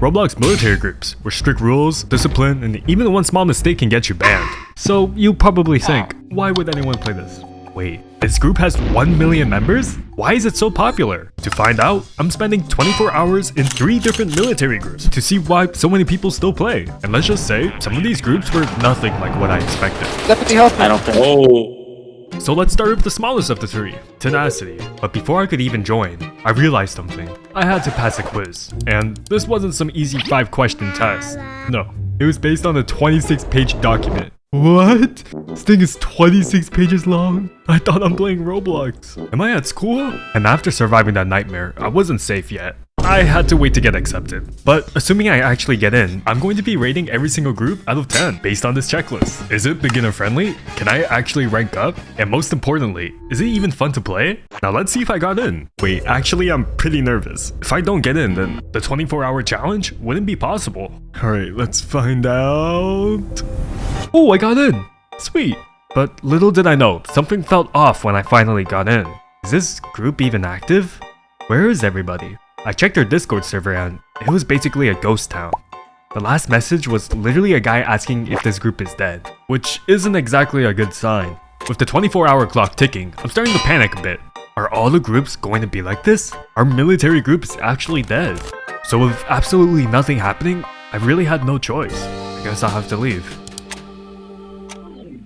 Roblox military groups, where strict rules, discipline, and even one small mistake can get you banned. So you probably think, why would anyone play this? Wait, this group has 1 million members? Why is it so popular? To find out, I'm spending 24 hours in 3 different military groups to see why so many people still play. And let's just say, some of these groups were nothing like what I expected. Deputy help, I don't think. Oh. So let's start with the smallest of the 3, Tenacity. But before I could even join, I realized something. I had to pass a quiz. And this wasn't some easy 5-question test. No, it was based on a 26-page document. What? This thing is 26 pages long? I thought I'm playing Roblox. Am I at school? And after surviving that nightmare, I wasn't safe yet. I had to wait to get accepted. But assuming I actually get in, I'm going to be rating every single group out of 10 based on this checklist. Is it beginner friendly? Can I actually rank up? And most importantly, is it even fun to play? Now let's see if I got in. Wait, actually I'm pretty nervous. If I don't get in, then the 24-hour challenge wouldn't be possible. Alright, let's find out. Oh, I got in! Sweet! But little did I know, something felt off when I finally got in. Is this group even active? Where is everybody? I checked their Discord server and it was basically a ghost town. The last message was literally a guy asking if this group is dead, which isn't exactly a good sign. With the 24-hour clock ticking, I'm starting to panic a bit. Are all the groups going to be like this? Our military group is actually dead. So with absolutely nothing happening, I really had no choice. I guess I'll have to leave.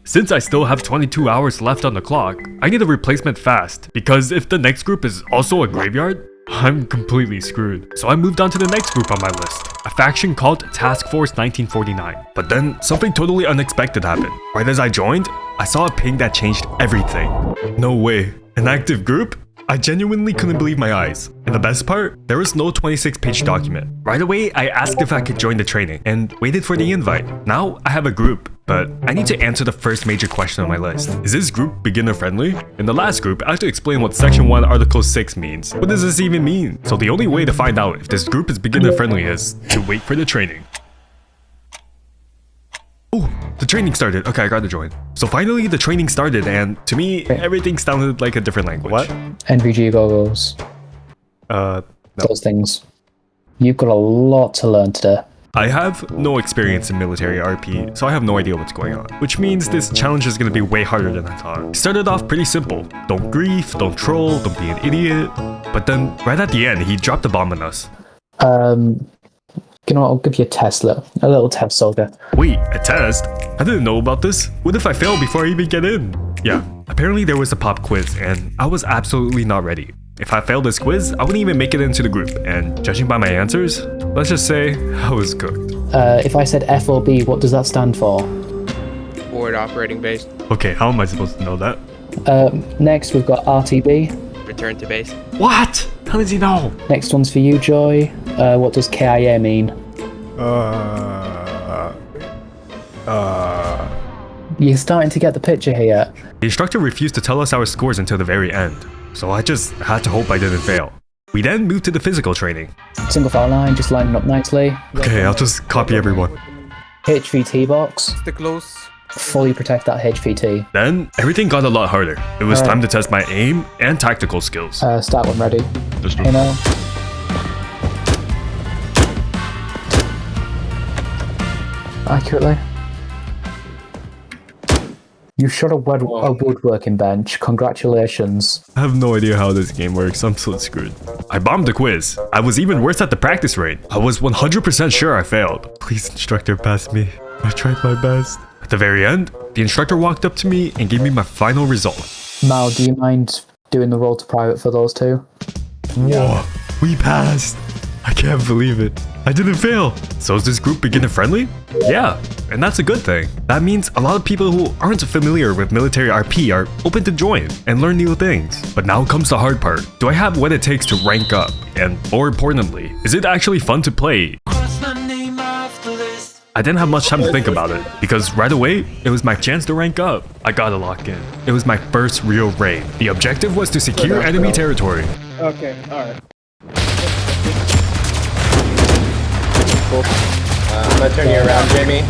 Since I still have 22 hours left on the clock, I need a replacement fast, because if the next group is also a graveyard, I'm completely screwed. So I moved on to the next group on my list, a faction called TaskForce 1949. But then something totally unexpected happened. Right as I joined, I saw a ping that changed everything. No way, an active group? I genuinely couldn't believe my eyes. And the best part, there was no 26-page document. Right away, I asked if I could join the training and waited for the invite. Now I have a group, but I need to answer the first major question on my list. Is this group beginner friendly? In the last group, I had to explain what Section 1 Article 6 means. What does this even mean? So the only way to find out if this group is beginner friendly is to wait for the training. Oh, the training started. Okay, I gotta join. So finally the training started and to me, everything sounded like a different language. What? NVG goggles. No. Those things. You've got a lot to learn today. I have no experience in military RP, so I have no idea what's going on. Which means this challenge is gonna be way harder than I thought. It started off pretty simple. Don't grief, don't troll, don't be an idiot. But then, right at the end, he dropped a bomb on us. You know what, I'll give you a little test, soldier. Wait, a test? I didn't know about this. What if I fail before I even get in? Yeah, apparently there was a pop quiz and I was absolutely not ready. If I failed this quiz, I wouldn't even make it into the group, and judging by my answers, let's just say I was cooked. If I said FOB, what does that stand for? Forward operating base. Okay, how am I supposed to know that? Next we've got RTB. Return to base. What? How does he know? Next one's for you, Joy. What does KIA mean? You're starting to get the picture here. The instructor refused to tell us our scores until the very end, so I just had to hope I didn't fail. We then moved to the physical training. Single file line, just lining up nicely. Okay, I'll just copy everyone. HVT box. Stay close. Fully protect that HVT. Then, everything got a lot harder. It was time to test my aim and tactical skills. Start when ready. Just You know. Accurately. You shot a woodworking bench. Congratulations. I have no idea how this game works. I'm so screwed. I bombed the quiz. I was even worse at the practice rate. I was 100% sure I failed. Please, instructor, pass me. I tried my best. At the very end, the instructor walked up to me and gave me my final result. Mal, do you mind doing the roll to private for those two? Whoa, we passed. I can't believe it. I didn't fail. So is this group beginner friendly? Yeah, and that's a good thing. That means a lot of people who aren't familiar with military RP are open to join and learn new things. But now comes the hard part. Do I have what it takes to rank up? And more importantly, is it actually fun to play? I didn't have much time to think about it, because right away, it was my chance to rank up. I gotta lock in. It was my first real raid. The objective was to secure enemy territory. Okay, alright. Cool. I'm gonna turn you around, Jamie.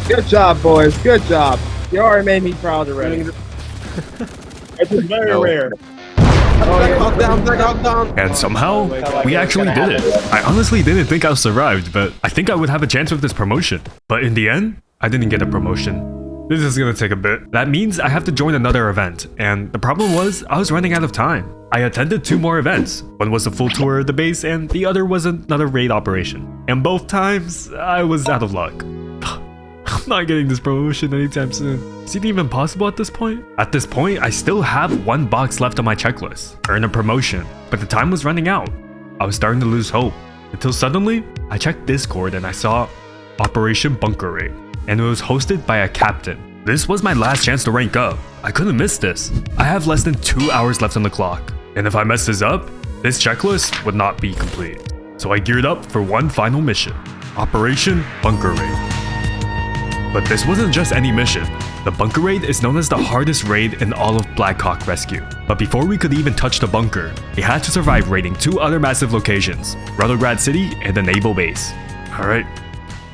Good job, boys. Good job. You already made me proud already. This is very rare. Black Hawk down, Black Hawk down. And somehow, we actually did it. I honestly didn't think I survived, but I think I would have a chance with this promotion. But in the end, I didn't get a promotion. This is gonna take a bit. That means I have to join another event, and the problem was I was running out of time. I attended 2 more events. One was a full tour of the base, and the other was another raid operation. And both times, I was out of luck. I'm not getting this promotion anytime soon. Is it even possible at this point? At this point, I still have 1 box left on my checklist. Earn a promotion. But the time was running out. I was starting to lose hope. Until suddenly, I checked Discord and I saw Operation Bunker Raid. And it was hosted by a captain. This was my last chance to rank up. I couldn't miss this. I have less than 2 hours left on the clock. And if I mess this up, this checklist would not be complete. So I geared up for one final mission. Operation Bunker Raid. But this wasn't just any mission. The bunker raid is known as the hardest raid in all of Black Hawk Rescue. But before we could even touch the bunker, we had to survive raiding 2 other massive locations, Ruthergrad City and the naval base. Alright,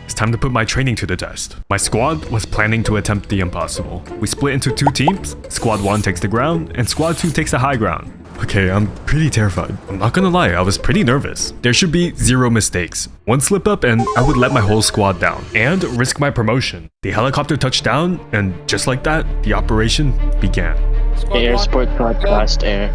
it's time to put my training to the test. My squad was planning to attempt the impossible. We split into 2 teams, Squad 1 takes the ground and Squad 2 takes the high ground. Okay, I'm pretty terrified. I'm not gonna lie, I was pretty nervous. There should be 0 mistakes. 1 slip up and I would let my whole squad down and risk my promotion. The helicopter touched down and just like that, the operation began. Air support broadcast air.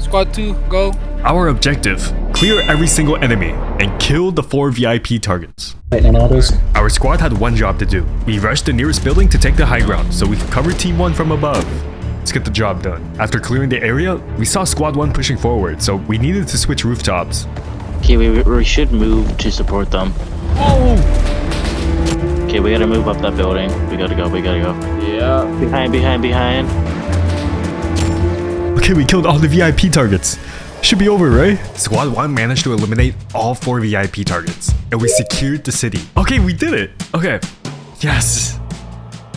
Squad 2, go. Our objective, clear every single enemy and kill the 4 VIP targets. Lightning orders. Our squad had 1 job to do. We rushed the nearest building to take the high ground so we could cover Team 1 from above. Let's get the job done. After clearing the area, we saw Squad 1 pushing forward, so we needed to switch rooftops. Okay, we should move to support them. Oh! Okay, we gotta move up that building. We gotta go. Yeah. Behind. Okay, we killed all the VIP targets. Should be over, right? Squad 1 managed to eliminate all 4 VIP targets, and we secured the city. Okay, we did it! Okay. Yes!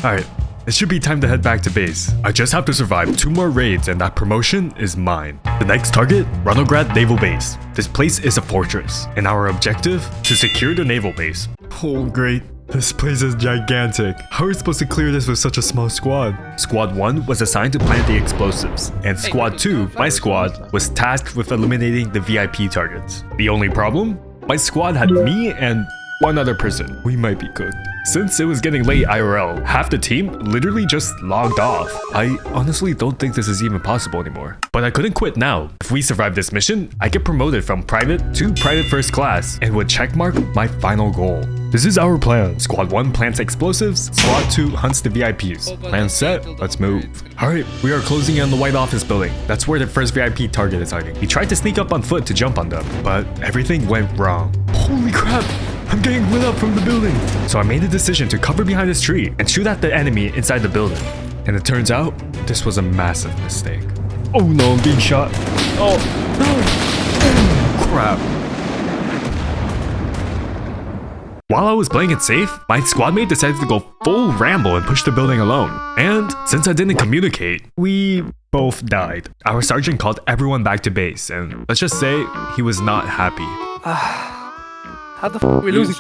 Alright. It should be time to head back to base. I just have to survive 2 more raids and that promotion is mine. The next target, Ruthergrad Naval Base. This place is a fortress, and our objective, to secure the naval base. Oh great, this place is gigantic. How are we supposed to clear this with such a small squad? Squad 1 was assigned to plant the explosives, and Squad 2, my squad, was tasked with eliminating the VIP targets. The only problem? My squad had me and 1 other person. We might be cooked. Since it was getting late IRL, half the team literally just logged off. I honestly don't think this is even possible anymore. But I couldn't quit now. If we survive this mission, I get promoted from private to private first class and would checkmark my final goal. This is our plan. Squad 1 plants explosives, Squad 2 hunts the VIPs. Plan set, let's move. Alright, we are closing in on the White Office building. That's where the first VIP target is hiding. We tried to sneak up on foot to jump on them, but everything went wrong. Holy crap! I'm getting lit up from the building. So I made a decision to cover behind this tree and shoot at the enemy inside the building. And it turns out, this was a massive mistake. Oh no, I'm being shot. Oh, no. Oh, crap. While I was playing it safe, my squad mate decided to go full Rambo and push the building alone. And since I didn't communicate, we both died. Our sergeant called everyone back to base, and let's just say he was not happy. How the f we losing?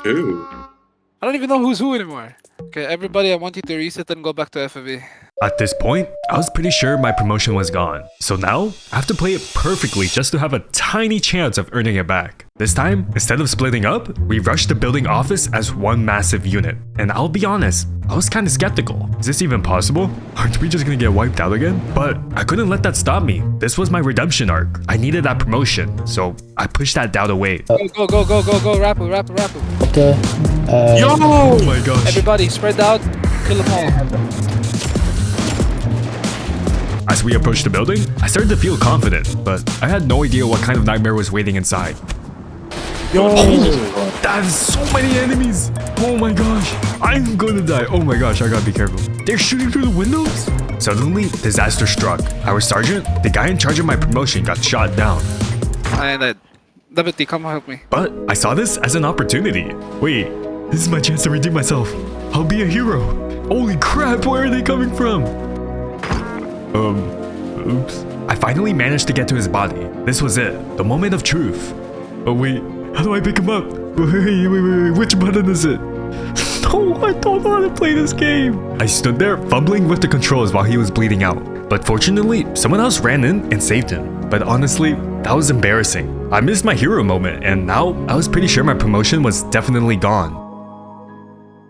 I don't even know who's who anymore. Okay, everybody, I want you to reset and go back to FFV. At this point, I was pretty sure my promotion was gone. So now, I have to play it perfectly just to have a tiny chance of earning it back. This time, instead of splitting up, we rushed the building office as one massive unit. And I'll be honest, I was kinda skeptical. Is this even possible? Aren't we just gonna get wiped out again? But I couldn't let that stop me. This was my redemption arc. I needed that promotion, so I pushed that doubt away. Go, rapper. Okay. Yo! Oh my gosh. Everybody, spread out, kill them all. As we approached the building, I started to feel confident, but I had no idea what kind of nightmare was waiting inside. Yo! Oh, that is so many enemies! Oh my gosh! I'm gonna die! Oh my gosh, I gotta be careful. They're shooting through the windows? Suddenly, disaster struck. Our sergeant, the guy in charge of my promotion, got shot down. And Deputy, come help me. But I saw this as an opportunity. Wait, this is my chance to redeem myself. I'll be a hero. Holy crap, where are they coming from? Oops. I finally managed to get to his body. This was it, the moment of truth. Oh wait, how do I pick him up? Wait, which button is it? No, I don't know how to play this game. I stood there fumbling with the controls while he was bleeding out. But fortunately, someone else ran in and saved him. But honestly, that was embarrassing. I missed my hero moment, and now I was pretty sure my promotion was definitely gone.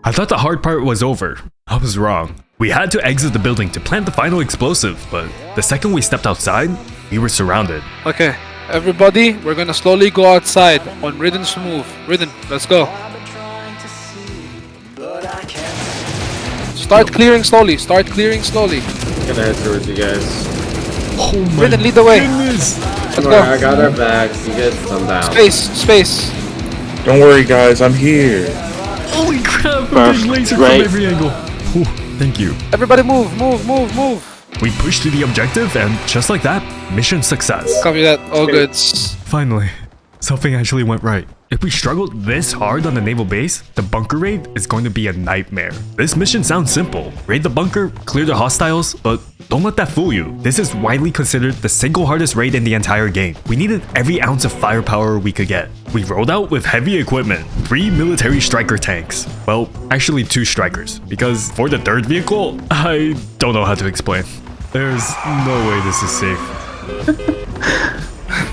I thought the hard part was over. I was wrong. We had to exit the building to plant the final explosive, but the second we stepped outside, we were surrounded. Okay, everybody, we're gonna slowly go outside on Ridden's move. Ridden, let's go. Start clearing slowly. Start clearing slowly. I'm gonna head towards you guys. Oh my Ridden, lead the way. goodness! Let's Don't go. worry, I got our backs. You guys come down. Space. Don't worry, guys. I'm here. Holy crap! A First, big laser right. from every angle. Whew, thank you. Everybody move. We pushed to the objective, and just like that, mission success. Copy that. All good. Finally, something actually went right. If we struggled this hard on the naval base, the bunker raid is going to be a nightmare. This mission sounds simple. Raid the bunker, clear the hostiles, but don't let that fool you. This is widely considered the single hardest raid in the entire game. We needed every ounce of firepower we could get. We rolled out with heavy equipment, 3 military striker tanks. Well, actually 2 strikers, because for the third vehicle, I don't know how to explain. There's no way this is safe.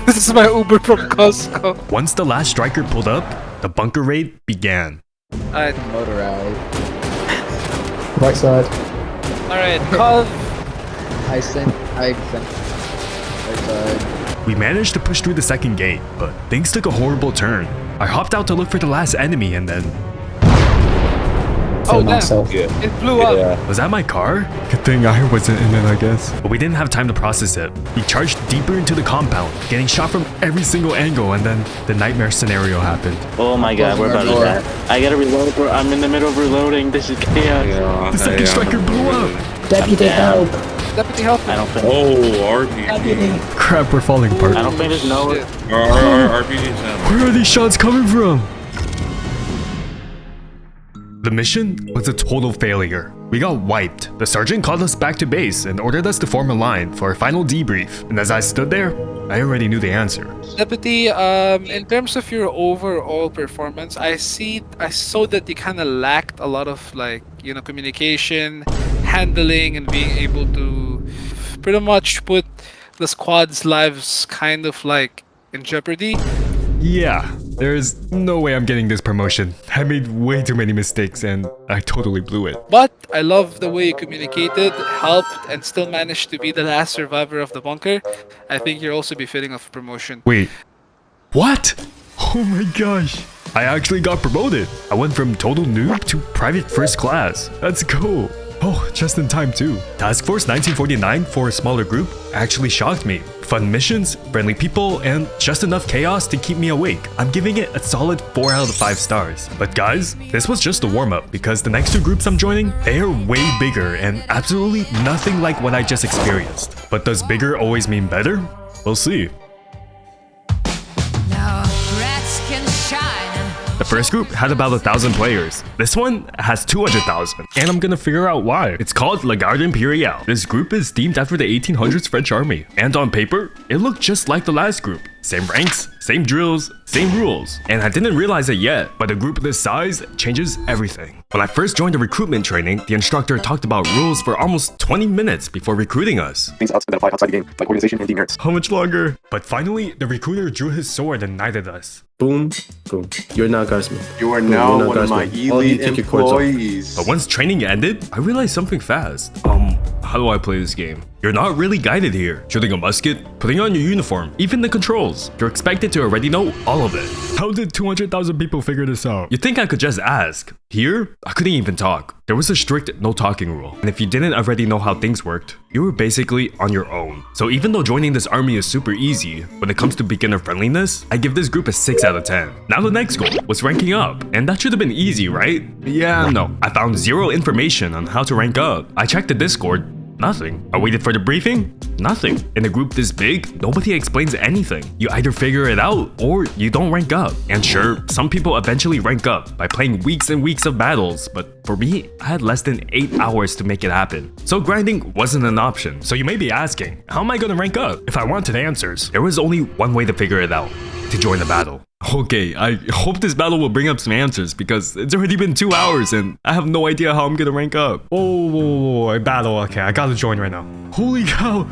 This is my Uber from Costco. Once the last striker pulled up, the bunker raid began. Alright, Motorized. Right side. alright, call. I sent. Right side. We managed to push through the second gate, but things took a horrible turn. I hopped out to look for the last enemy and then... Oh, damn. myself. It blew up. Was that my car? Good thing I wasn't in it, I guess. But we didn't have time to process it. We charged deeper into the compound, getting shot from every single angle, and then the nightmare scenario happened. Oh my god, we're about to die. I gotta reload, bro. I'm in the middle of reloading. This is chaos. The second striker blew up! Deputy help! Deputy help. I don't think. Oh, RPG. Crap, we're falling apart. I don't think there's no. Shit. RPG's now. Where are these shots coming from? The mission was a total failure. We got wiped. The sergeant called us back to base and ordered us to form a line for a final debrief. And as I stood there, I already knew the answer. Deputy, in terms of your overall performance, I saw that you kind of lacked a lot of communication, handling, and being able to pretty much put the squad's lives kind of in jeopardy. Yeah, there's no way I'm getting this promotion. I made way too many mistakes and I totally blew it. But I love the way you communicated, helped, and still managed to be the last survivor of the bunker. I think you'll also be fitting of a promotion. Wait, what? Oh my gosh. I actually got promoted. I went from total noob to private first class. Let's go. Oh, just in time too. TaskForce 1949 for a smaller group actually shocked me. Fun missions, friendly people, and just enough chaos to keep me awake. I'm giving it a solid 4 out of 5 stars. But guys, this was just a warm-up because the next 2 groups I'm joining, they are way bigger and absolutely nothing like what I just experienced. But does bigger always mean better? We'll see. Now rats can shine. The first group had about 1,000 players. This one has 200,000, and I'm gonna figure out why. It's called Lagarde Imperiale. This group is themed after the 1800s French army, and on paper, it looked just like the last group. Same ranks, same drills, same rules. And I didn't realize it yet, but a group this size changes everything. When I first joined the recruitment training, the instructor talked about rules for almost 20 minutes before recruiting us. Things that apply outside the game, like organization and demerits. How much longer? But finally, the recruiter drew his sword and knighted us. Boom, boom. You're now Guardsman. You are Boom, now you're now one of my Guardsman. All you elite take your cords off. employees. But once training ended, I realized something fast. How do I play this game? You're not really guided here. Shooting a musket, putting on your uniform, even the controls. You're expected to already know all of it. How did 200,000 people figure this out? You'd think I could just ask. Here, I couldn't even talk. There was a strict no talking rule. And if you didn't already know how things worked, you were basically on your own. So even though joining this army is super easy, when it comes to beginner friendliness, I give this group a 6 out of 10. Now the next goal was ranking up. And that should have been easy, right? Yeah, no. I found 0 information on how to rank up. I checked the Discord. Nothing. I waited for the briefing? Nothing. In a group this big, nobody explains anything. You either figure it out or you don't rank up. And sure, some people eventually rank up by playing weeks and weeks of battles, but for me, I had less than 8 hours to make it happen. So grinding wasn't an option. So you may be asking, how am I gonna rank up? If I wanted answers, there was only one way to figure it out: to join the battle. Okay, I hope this battle will bring up some answers because it's already been 2 hours and I have no idea how I'm gonna rank up. Oh, battle. Okay, I gotta join right now. Holy cow,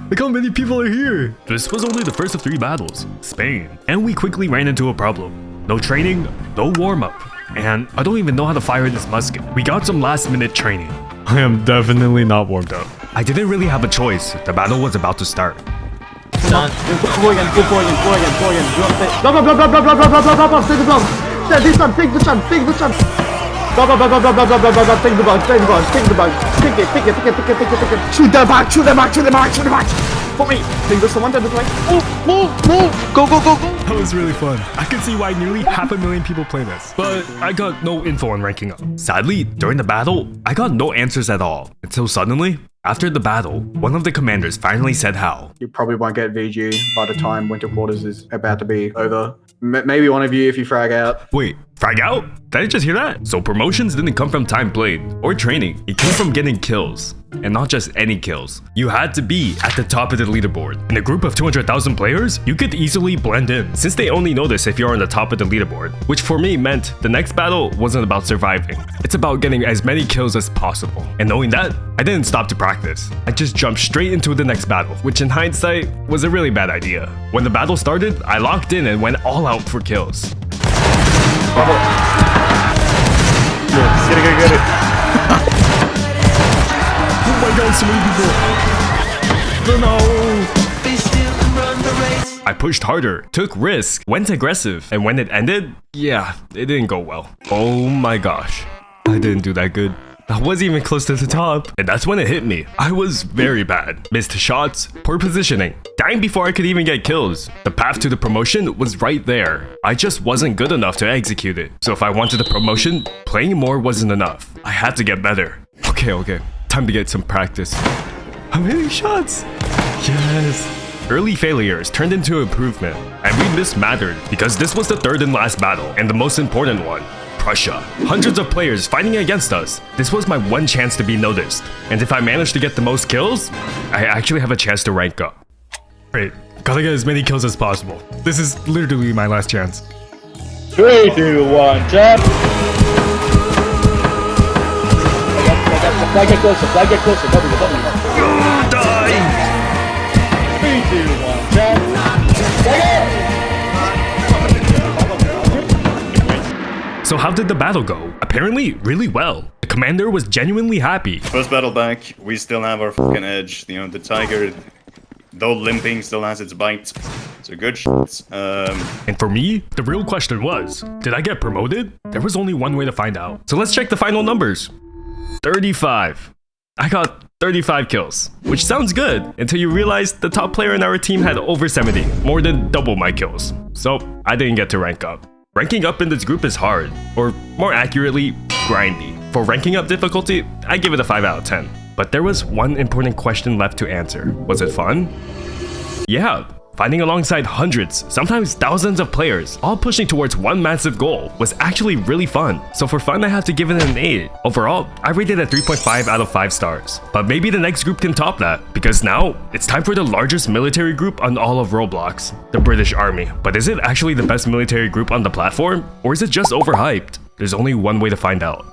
Look how many people are here. This was only the first of 3 battles, Spain. And we quickly ran into a problem. No training, no warm-up. And I don't even know how to fire this musket. We got some last-minute training. I am definitely not warmed up. I didn't really have a choice. The battle was about to start. Go again. Drop. Take the block. This time, take the chance. Take the chance. Take the bug. Take it. Shoot them back. For me. Take this one. Move. Go. That was really fun. I could see why nearly 500,000 people play this. But I got no info on ranking up. Sadly, during the battle, I got no answers at all. Until suddenly, after the battle, one of the commanders finally said how. You probably won't get VG by the time winter quarters is about to be over. Maybe one of you if you frag out. Wait, frag out? Did I just hear that? So promotions didn't come from time played or training. It came from getting kills. And not just any kills. You had to be at the top of the leaderboard. In a group of 200,000 players, you could easily blend in, since they only notice if you're on the top of the leaderboard. Which for me meant the next battle wasn't about surviving. It's about getting as many kills as possible. And knowing that, I didn't stop to practice. I just jumped straight into the next battle, which in hindsight was a really bad idea. When the battle started, I locked in and went all out for kills. Get it. Oh my god, so many people. No. I pushed harder, took risks, went aggressive, and when it ended, yeah, it didn't go well. Oh my gosh. I didn't do that good. I wasn't even close to the top. And that's when it hit me. I was very bad. Missed shots, poor positioning, dying before I could even get kills. The path to the promotion was right there. I just wasn't good enough to execute it. So if I wanted the promotion, playing more wasn't enough. I had to get better. Okay. Time to get some practice. I'm hitting shots. Yes. Early failures turned into improvement. Every miss mattered because this was the third and last battle and the most important one. Prussia. Hundreds of players fighting against us. This was my one chance to be noticed. And if I manage to get the most kills, I actually have a chance to rank up. Great. Gotta get as many kills as possible. This is literally my last chance. 3, 2, 1, jump. Flag get closer. W. Die! 3, 2, 1, jump. So how did the battle go? Apparently, really well. The commander was genuinely happy. First battle back, we still have our fucking edge. You know, the tiger, though limping, still has its bite. So good shit. And for me, the real question was, did I get promoted? There was only one way to find out. So let's check the final numbers. 35. I got 35 kills, which sounds good until you realize the top player in our team had over 70, more than double my kills. So I didn't get to rank up. Ranking up in this group is hard, or more accurately, grindy. For ranking up difficulty, I give it a 5 out of 10. But there was one important question left to answer. Was it fun? Yeah. Fighting alongside hundreds, sometimes thousands of players, all pushing towards one massive goal, was actually really fun. So for fun, I have to give it an 8. Overall, I rated it 3.5 out of 5 stars. But maybe the next group can top that, because now, it's time for the largest military group on all of Roblox, the British Army. But is it actually the best military group on the platform? Or is it just overhyped? There's only one way to find out.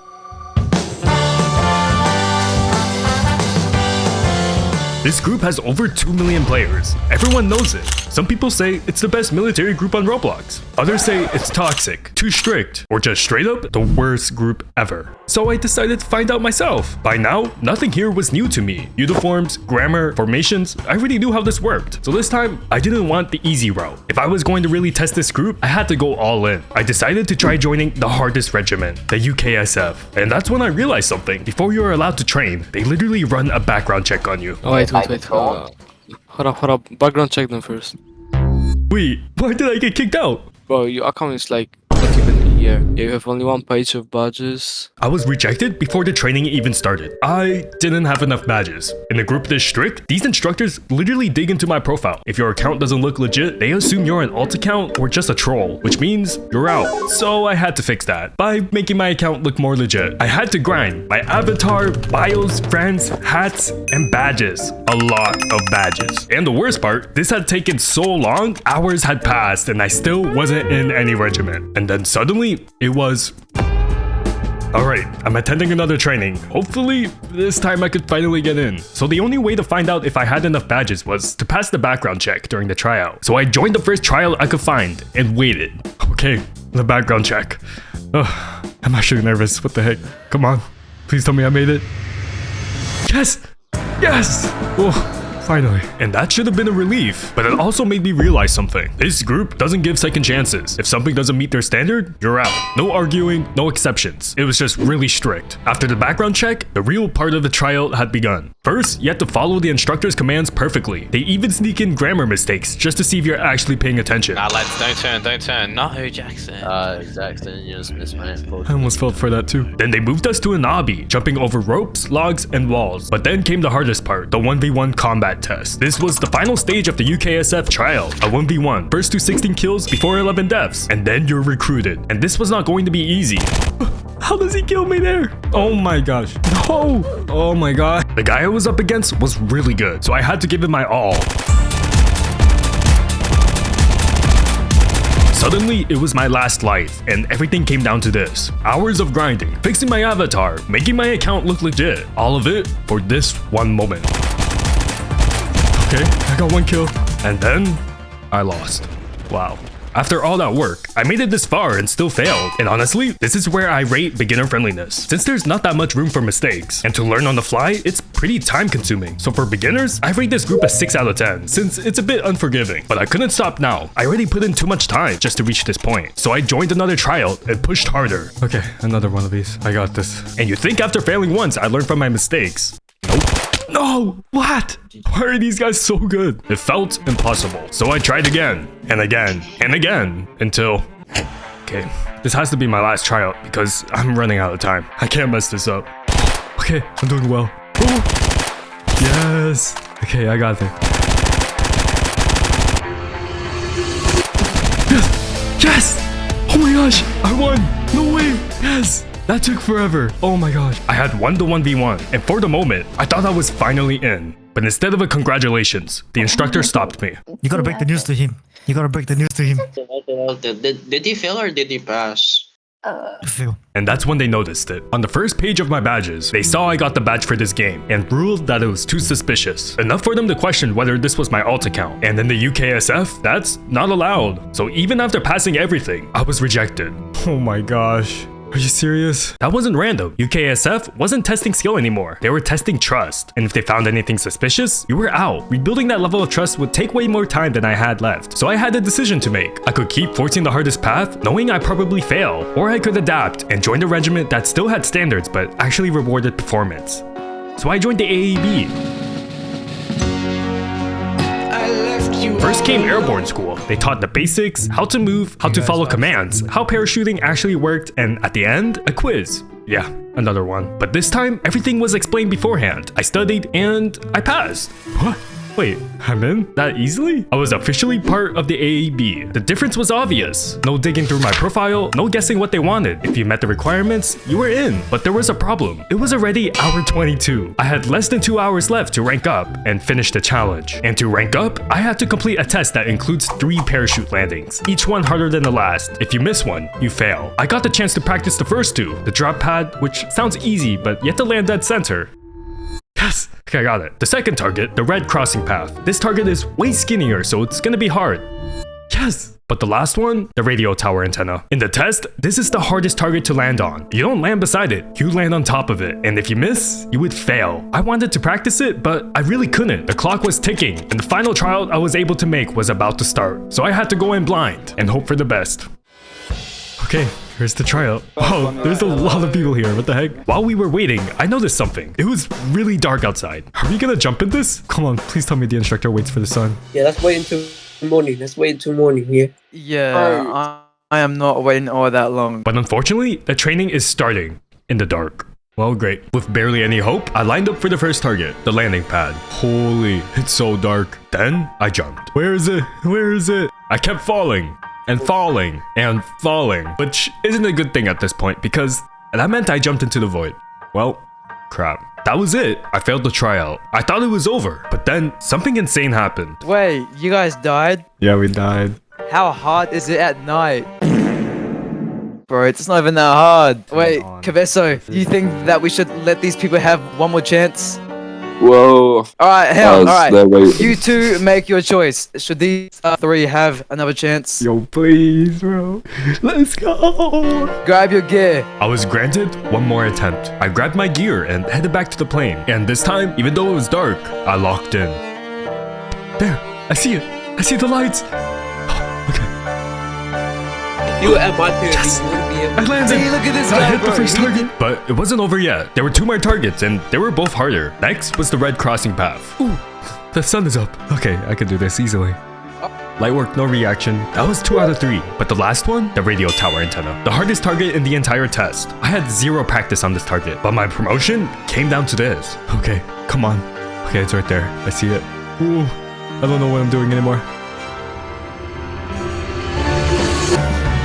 This group has over 2 million players. Everyone knows it. Some people say it's the best military group on Roblox. Others say it's toxic, too strict, or just straight up the worst group ever. So I decided to find out myself. By now, nothing here was new to me. Uniforms, grammar, formations, I already knew how this worked. So this time, I didn't want the easy route. If I was going to really test this group, I had to go all in. I decided to try joining the hardest regiment, the CASF. And that's when I realized something. Before you are allowed to train, they literally run a background check on you. Oh, wait. Hold up. Background check them first. Wait, why did I get kicked out? Bro, your account is like not even a year. Yeah, you have only 1 page of badges. I was rejected before the training even started. I didn't have enough badges. In a group this strict, these instructors literally dig into my profile. If your account doesn't look legit, they assume you're an alt account or just a troll, which means you're out. So I had to fix that by making my account look more legit. I had to grind my avatar, bios, friends, hats, and badges. A lot of badges. And the worst part, this had taken so long, hours had passed and I still wasn't in any regiment. And then suddenly, it was Alright, I'm attending another training. Hopefully, this time I could finally get in. So the only way to find out if I had enough badges was to pass the background check during the tryout. So I joined the first tryout I could find and waited. Okay, the background check. Ugh, I'm actually nervous. What the heck? Come on. Please tell me I made it. Yes! Yes! Oh. Finally. And that should have been a relief, but it also made me realize something. This group doesn't give second chances. If something doesn't meet their standard, you're out. No arguing, no exceptions. It was just really strict. After the background check, the real part of the tryout had begun. First, you have to follow the instructor's commands perfectly. They even sneak in grammar mistakes just to see if you're actually paying attention. Nah, lads, don't turn. No, Jackson. Jackson, you just missed my info. I almost felt for that too. Then they moved us to an obby, jumping over ropes, logs, and walls. But then came the hardest part, the 1v1 combat test. This was the final stage of the UKSF tryout, a 1v1. First to 16 kills before 11 deaths, and then you're recruited. And this was not going to be easy. How does he kill me there? Oh my gosh. No! Oh my god. The guy I was up against was really good, so I had to give it my all. Suddenly, it was my last life, and everything came down to this. Hours of grinding, fixing my avatar, making my account look legit. All of it for this one moment. Okay, I got 1 kill, and then I lost. Wow. After all that work, I made it this far and still failed. And honestly, this is where I rate beginner friendliness. Since there's not that much room for mistakes, and to learn on the fly, it's pretty time consuming. So for beginners, I rate this group a 6 out of 10, since it's a bit unforgiving. But I couldn't stop now. I already put in too much time just to reach this point. So I joined another tryout and pushed harder. Okay, another one of these. I got this. And you think after failing once, I learned from my mistakes. Nope. No! What? Why are these guys so good? It felt impossible. So I tried again, and again, and again, until... Okay, this has to be my last tryout because I'm running out of time. I can't mess this up. Okay, I'm doing well. Oh. Yes! Okay, I got it. Yes! Yes! Oh my gosh! I won! No way! Yes! That took forever. Oh my gosh. I had 1-1v1, and for the moment, I thought I was finally in. But instead of a congratulations, the instructor stopped me. You gotta break the news to him. You gotta break the news to him. Did he fail or did he pass? Fail. And that's when they noticed it. On the first page of my badges, they saw I got the badge for this game and ruled that it was too suspicious. Enough for them to question whether this was my alt account. And in the UKSF, that's not allowed. So even after passing everything, I was rejected. Oh my gosh. Are you serious? That wasn't random. UKSF wasn't testing skill anymore. They were testing trust. And if they found anything suspicious, you were out. Rebuilding that level of trust would take way more time than I had left. So I had a decision to make. I could keep forcing the hardest path, knowing I'd probably fail. Or I could adapt and join a regiment that still had standards but actually rewarded performance. So I joined the AAB. First came airborne school. They taught the basics, how to move, how to follow commands, how parachuting actually worked, and at the end, a quiz. Yeah, another one. But this time, everything was explained beforehand. I studied and I passed. What? Wait, I'm in? That easily? I was officially part of the AAB. The difference was obvious. No digging through my profile, no guessing what they wanted. If you met the requirements, you were in. But there was a problem. It was already hour 22. I had less than 2 hours left to rank up and finish the challenge. And to rank up, I had to complete a test that includes 3 parachute landings, each one harder than the last. If you miss one, you fail. I got the chance to practice the first 2, the drop pad, which sounds easy, but you have to land dead center. Yes! Okay, I got it. The second target, the red crossing path. This target is way skinnier, so it's gonna be hard. Yes! But the last one, the radio tower antenna. In the test, this is the hardest target to land on. You don't land beside it, you land on top of it. And if you miss, you would fail. I wanted to practice it, but I really couldn't. The clock was ticking, and the final trial I was able to make was about to start. So I had to go in blind and hope for the best. Okay, here's the tryout. Oh, there's a lot of people here. What the heck? While we were waiting, I noticed something. It was really dark outside. Are we gonna jump in this? Come on, please tell me the instructor waits for the sun. Yeah, let's wait until morning. Let's wait until morning here. Yeah, I am not waiting all that long. But unfortunately, the training is starting in the dark. Well, great. With barely any hope, I lined up for the first target, the landing pad. Holy, it's so dark. Then I jumped. Where is it? Where is it? I kept falling. And falling, and falling, which isn't a good thing at this point because that meant I jumped into the void. Well, crap. That was it. I failed the tryout. I thought it was over, but then something insane happened. Wait, you guys died? Yeah, we died. How hard is it at night? bro. It's not even that hard. Wait, on. Cabesso, you think that we should let these people have one more chance? Whoa. Alright, hell, they're alright. waiting. You two make your choice. Should these three have another chance? Yo, please, bro. Let's go. Grab your gear. I was granted one more attempt. I grabbed my gear and headed back to the plane. And this time, even though it was dark, I locked in. There, I see it. I see the lights. Okay. You at my turn, Yes. you wouldn't be able I landed. Hey, look at this I guy, hit the bro. first target. But it wasn't over yet. There were 2 more targets and they were both harder. Next was the red crossing path. Ooh, the sun is up. Okay, I can do this easily. Light work, no reaction. That was 2 out of 3. But the last one, the radio tower antenna. The hardest target in the entire test. I had 0 practice on this target, but my promotion came down to this. Okay, come on. Okay, it's right there. I see it. Ooh, I don't know what I'm doing anymore.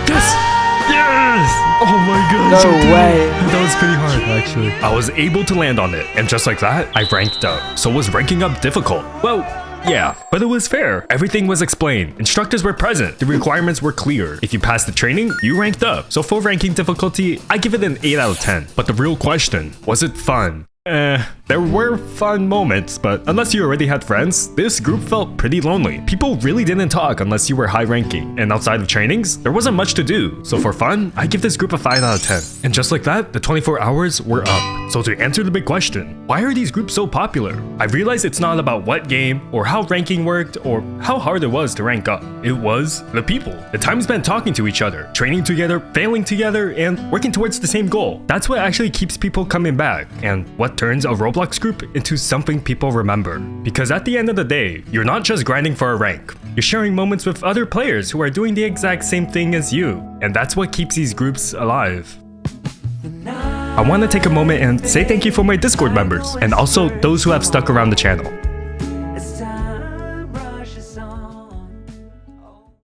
Yes! Yes! Oh my gosh. No I did it. way. That was pretty hard, actually. I was able to land on it, and just like that, I ranked up. So was ranking up difficult? Well, yeah, but it was fair. Everything was explained. Instructors were present. The requirements were clear. If you passed the training, you ranked up. So for ranking difficulty, I give it an 8 out of 10. But the real question, was it fun? There were fun moments, but unless you already had friends, this group felt pretty lonely. People really didn't talk unless you were high ranking, and outside of trainings, there wasn't much to do. So for fun, I give this group a 5 out of 10. And just like that, the 24 hours were up. So to answer the big question, why are these groups so popular? I realized it's not about what game, or how ranking worked, or how hard it was to rank up. It was the people. The time spent talking to each other, training together, failing together, and working towards the same goal. That's what actually keeps people coming back, and what turns a Roblox group into something people remember. Because at the end of the day, you're not just grinding for a rank. You're sharing moments with other players who are doing the exact same thing as you. And that's what keeps these groups alive. I want to take a moment and say thank you for my Discord members, and also those who have stuck around the channel.